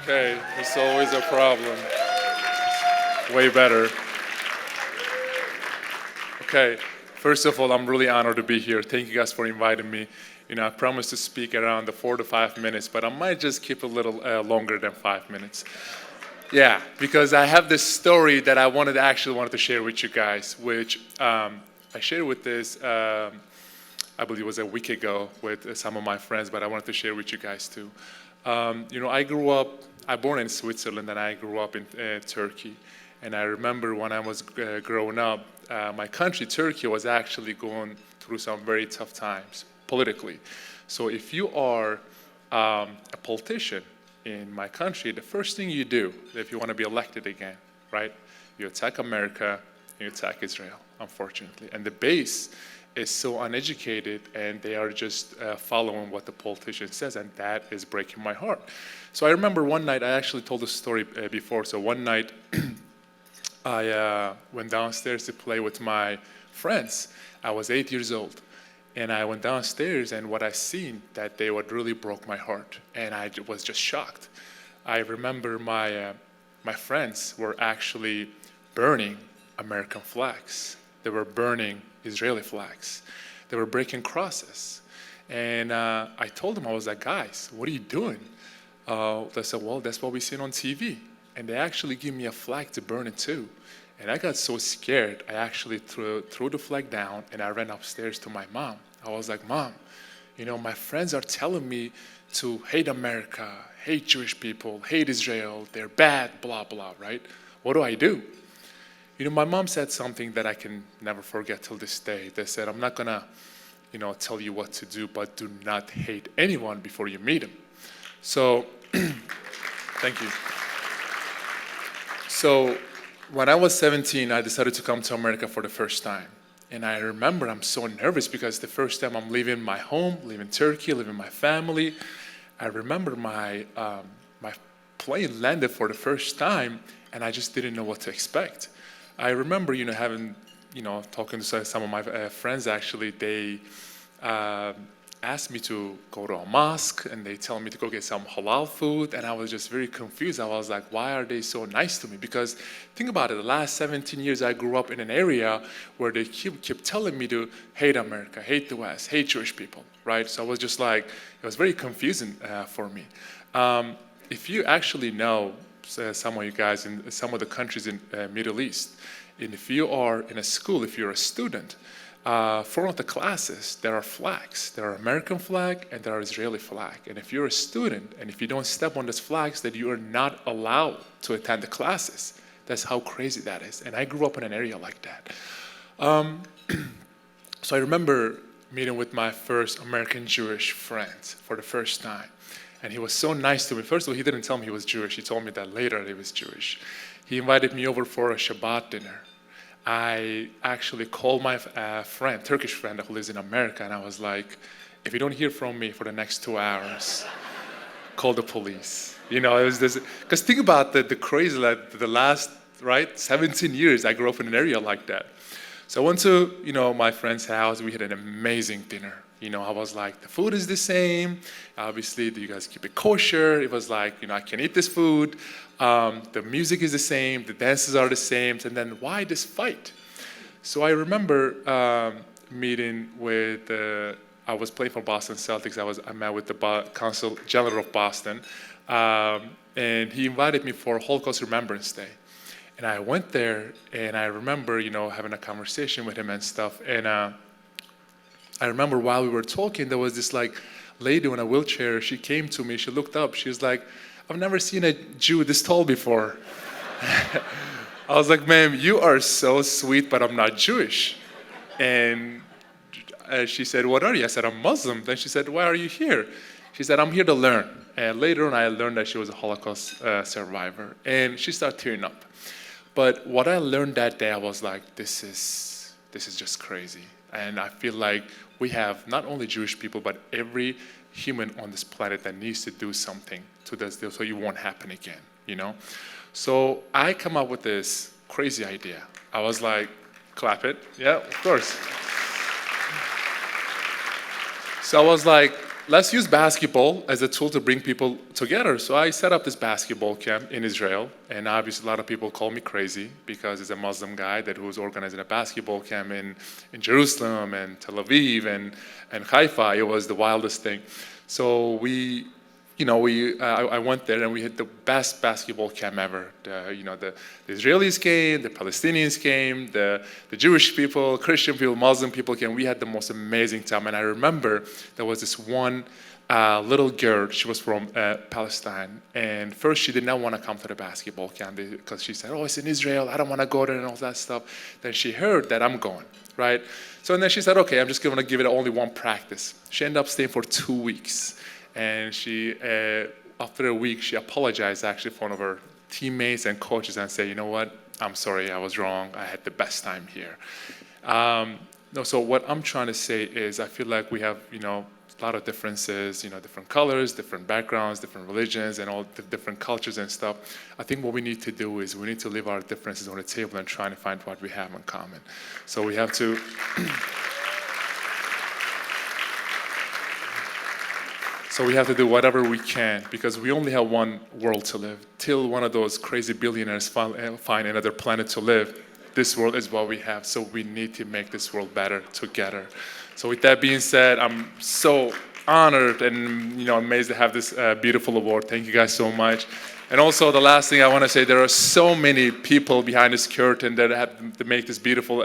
Okay, it's always a problem. Way better. Okay, first of all, I'm really honored to be here. Thank you guys for inviting me. I promised to speak around the 4 to 5 minutes, but I might just keep a little longer than 5 minutes. Yeah, because I have this story that I wanted to share with you guys, which I shared with this, I believe it was a week ago with some of my friends, but I wanted to share with you guys too. I born in Switzerland and I grew up in Turkey. And I remember when I was growing up, my country, Turkey, was actually going through some very tough times politically. So if you are a politician in my country, the first thing you do if you want to be elected again, right? You attack America, you attack Israel, unfortunately. And the base is so uneducated and they are just following what the politician says, and that is breaking my heart. So I remember one night, I actually told the story before, so one night I went downstairs to play with my friends. I was 8 years old. And I went downstairs, and what I seen that day what really broke my heart, and I was just shocked. I remember my friends were actually burning American flags. They were burning Israeli flags. They were breaking crosses. And I told them, I was like, guys, what are you doing? They said, well, that's what we seen on TV. And they actually gave me a flag to burn it too. And I got so scared, I actually threw the flag down and I ran upstairs to my mom. I was like, Mom, my friends are telling me to hate America, hate Jewish people, hate Israel, they're bad, blah, blah, right? What do? My mom said something that I can never forget till this day. They said, I'm not gonna, tell you what to do, but do not hate anyone before you meet them. So, thank you. So, when I was 17, I decided to come to America for the first time. And I remember I'm so nervous because the first time I'm leaving my home, leaving Turkey, leaving my family. I remember my plane landed for the first time, and I just didn't know what to expect. I remember, talking to some of my friends actually, they asked me to go to a mosque and they tell me to go get some halal food, and I was just very confused. I was like, why are they so nice to me? Because think about it, the last 17 years I grew up in an area where they keep telling me to hate America, hate the West, hate Jewish people, right? So I was just like, it was very confusing for me. If you actually know some of you guys in some of the countries in Middle East, and if you are in a school, if you're a student, for one of the classes, there are flags. There are American flag and there are Israeli flag. And if you're a student and if you don't step on those flags, then you are not allowed to attend the classes. That's how crazy that is. And I grew up in an area like that. So I remember meeting with my first American Jewish friend for the first time. And he was so nice to me. First of all, he didn't tell me he was Jewish. He told me that later he was Jewish. He invited me over for a Shabbat dinner. I actually called my Turkish friend who lives in America, and I was like, if you don't hear from me for the next 2 hours, call the police. It was this, because think about the crazy, like the last, 17 years I grew up in an area like that. So I went to, my friend's house. We had an amazing dinner. I was like, the food is the same. Obviously, do you guys keep it kosher? It was like, I can eat this food. The music is the same. The dances are the same. And then why this fight? So I remember meeting with, I was playing for Boston Celtics. I met with the Consul General of Boston. And he invited me for Holocaust Remembrance Day. And I went there, and I remember, having a conversation with him and stuff. And I remember while we were talking, there was this lady in a wheelchair. She came to me. She looked up. She was like, I've never seen a Jew this tall before. I was like, ma'am, you are so sweet, but I'm not Jewish. And she said, what are you? I said, I'm Muslim. Then she said, why are you here? She said, I'm here to learn. And later on, I learned that she was a Holocaust survivor. And she started tearing up. But what I learned that day, I was like, this is just crazy. And I feel like we have not only Jewish people, but every human on this planet that needs to do something to this, so it won't happen again, So I come up with this crazy idea. I was like, clap it. Yeah, of course. So I was like, let's use basketball as a tool to bring people together. So I set up this basketball camp in Israel, and obviously a lot of people call me crazy because it's a Muslim guy that was organizing a basketball camp in Jerusalem and Tel Aviv and Haifa. It was the wildest thing. So I went there and we had the best basketball camp ever. The Israelis came, the Palestinians came, the Jewish people, Christian people, Muslim people came. We had the most amazing time. And I remember there was this one little girl. She was from Palestine. And first she did not want to come to the basketball camp because she said, oh, it's in Israel. I don't want to go there and all that stuff. Then she heard that I'm going, right? So then she said, okay, I'm just going to give it only one practice. She ended up staying for 2 weeks. And she, after a week, she apologized actually for one of her teammates and coaches and said, you know what, I'm sorry, I was wrong. I had the best time here. So what I'm trying to say is I feel like we have, a lot of differences, different colors, different backgrounds, different religions, and all the different cultures and stuff. I think what we need to do is we need to leave our differences on the table and try to find what we have in common. So we have to... So we have to do whatever we can because we only have one world to live. Till one of those crazy billionaires find another planet to live, this world is what we have. So we need to make this world better together. So with that being said, I'm so honored and amazed to have this beautiful award. Thank you guys so much. And also the last thing I want to say, there are so many people behind this curtain that have to make this beautiful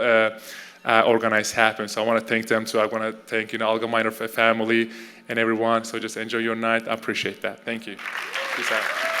organized happen. So I want to thank them too. I want to thank Algemeiner family and everyone. So just enjoy your night. I appreciate that. Thank you. Peace out.